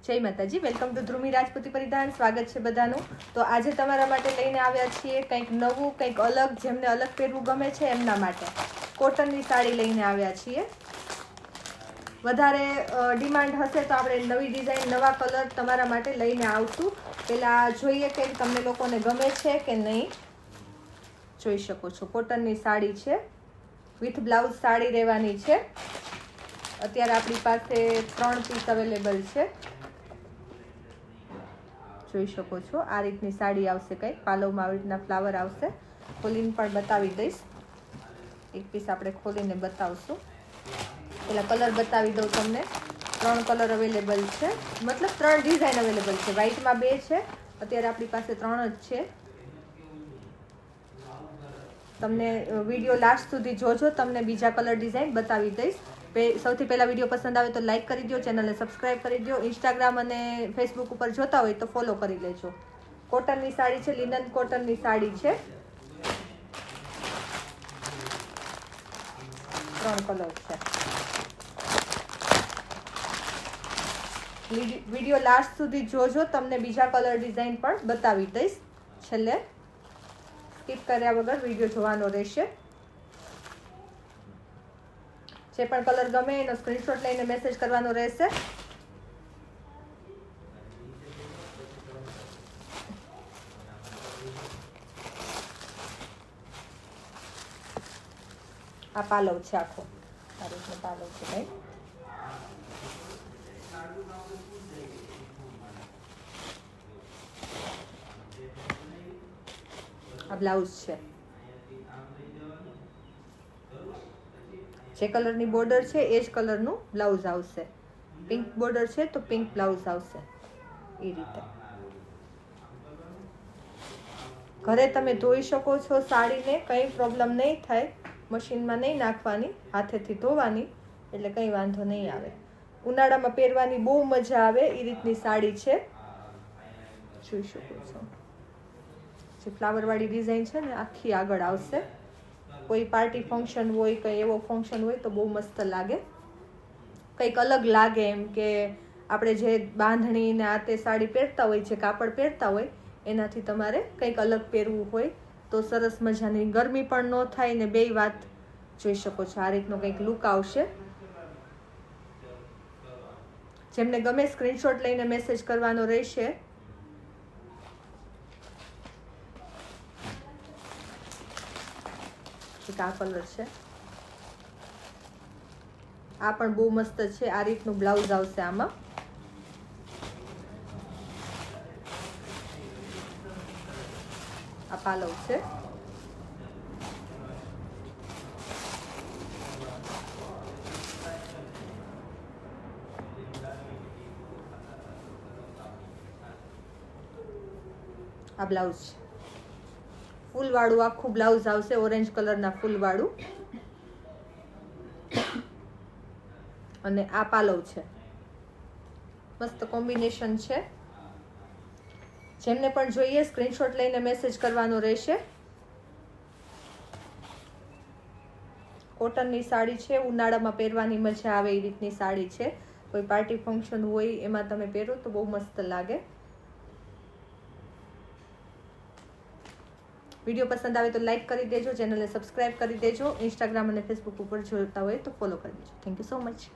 જય માતાજી, welcome to ધ્રુમી Rajputi પરિધાન. સ્વાગત છે બધાનું. તો આજે તમારા માટે લઈને આવ્યા છીએ કંઈક નવું, કંઈક અલગ, જેમને અલગ પહેરવું ગમે છે એમના માટે કોટનની સાડી લઈને આવ્યા છીએ. વધારે ડિમાન્ડ હશે તો આપણે નવી ડિઝાઇન, નવા કલર તમારા માટે લઈને આવશું. પહેલાં જોઈએ કે તમને લોકોને ગમે છે કે નહીં. જોઈ શકો છો, કોટનની સાડી છે, વિથ બ્લાઉઝ સાડી રહેવાની છે. અત્યારે આપણી પાસે 3 પીસ અવેલેબલ છે. જોઈ શકો છો, આ રીતની સાડી આવશે. કંઈક પાલવમાં આવી રીતના ફ્લાવર આવશે. ખોલીને પણ બતાવી દઈશ. એક પીસ આપણે ખોલીને બતાવશું. પેલા કલર બતાવી દઉં તમને. 3 કલર અવેલેબલ છે, મતલબ 3 ડિઝાઇન અવેલેબલ છે. વ્હાઇટમાં 2 છે, અત્યારે આપણી પાસે 3 જ છે. તમને વિડીયો લાસ્ટ સુધી જોજો, તમને બીજા કલર ડિઝાઇન બતાવી દઈશ. સૌથી પહેલાં વિડીયો પસંદ આવે તો લાઇક કરી દો, ચેનલને સબસ્ક્રાઈબ કરી દો. ઇન્સ્ટાગ્રામ અને ફેસબુક ઉપર જોતા હોય તો ફોલો કરી લેજો. કોટનની સાડી છે, લિનન કોટનની સાડી છે. 3 કલર છે. વિડીયો લાસ્ટ સુધી જોજો, તમને બીજા કલર ડિઝાઇન પણ બતાવી દઈશ. છેલ્લે સ્કીપ કર્યા વગર વિડીયો જોવાનો રહેશે. જે પણ કલર ગમે એનો સ્ક્રીનશોટ લઈને મેસેજ કરવાનો રહેશે. આ પાલવ છે આખો, આ રીતનો પાલવ છે ભાઈ. આ બ્લાઉઝ છે. જે કલરની બોર્ડર છે એ જ કલરનું બ્લાઉઝ આવશે. પિંક બોર્ડર છે તો પિંક બ્લાઉઝ આવશે. એ રીતે ઘરે તમે ધોઈ શકો છો સાડીને, કંઈ પ્રોબ્લેમ નહીં થાય. મશીનમાં નહીં નાખવાની, હાથેથી ધોવાની, એટલે કંઈ વાંધો નહીં આવે. ઉનાળામાં પહેરવાની બહુ મજા આવે એ રીતની સાડી છે. જોઈ શકો છો, જે ફ્લાવરવાળી ડિઝાઇન છે ને આખી આગળ આવશે. કોઈ પાર્ટી ફંક્શન હોય, કંઈ એવો ફંક્શન હોય તો બહુ મસ્ત લાગે. કંઈક અલગ લાગે એમ કે આપણે જે બાંધણી ને આ તે સાડી પહેરતા હોય, જે કાપડ પહેરતા હોય એનાથી તમારે કંઈક અલગ પહેરવું હોય તો સરસ મજાની, ગરમી પણ ન થાય ને બેય વાત. જોઈ શકો છો, આ રીતનો કંઈક લુક આવશે. જેમને ગમે સ્ક્રીનશોટ લઈને મેસેજ કરવાનો રહેશે. આ કલર છે, આ પણ બહુ મસ્ત છે. આ રીતનું બ્લાઉઝ આવશે આમાં. આ પાલવ છે. આ બ્લાઉઝ છે, ફૂલવાળું આખું બ્લાઉઝ આવશે, ઓરેન્જ કલરના ફૂલવાળું. અને આ પાલવ છે, મસ્ત કોમ્બિનેશન છે. જેમને પણ જોઈએ સ્ક્રીનશોટ લઈને મેસેજ કરવાનો રહેશે. કોટનની સાડી છે, ઉનાળામાં પહેરવાની મજા આવે એ રીતની સાડી છે. કોઈ પાર્ટી ફંક્શન હોય એમાં તમે પહેરો તો બહુ મસ્ત લાગે. વિડીયો પસંદ આવે તો લાઇક કરી દેજો, ચેનલને સબસ્ક્રાઇબ કરી દેજો. ઇન્સ્ટાગ્રામ અને ફેસબુક ઉપર જોતા હોય તો ફોલો કરી દેજો. Thank you so much.